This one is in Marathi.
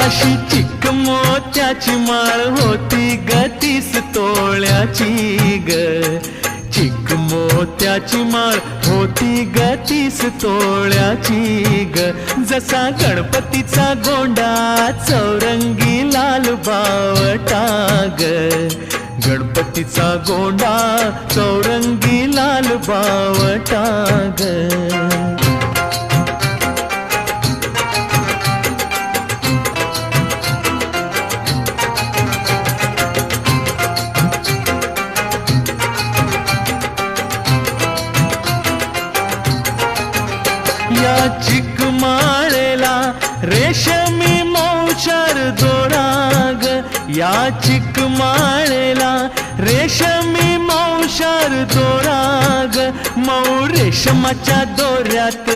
अशी चिक मोत्याची माळ होती ग 30 तोळ्याची ग, चिक मोत्याची माळ होती ग 30 तोळ्याची ग. जसा गणपतीचा गोंडा चौरंगी लाल बावटा ग, गणपतीचा गोंडा चौरंगी लाल बावटा ग. या चिकमाळेला रेशमी मौचार दोरा ग, या चिकमाळेला रेशमी मौचार दोरा ग. मऊ रेशमाच्या दोऱ्यात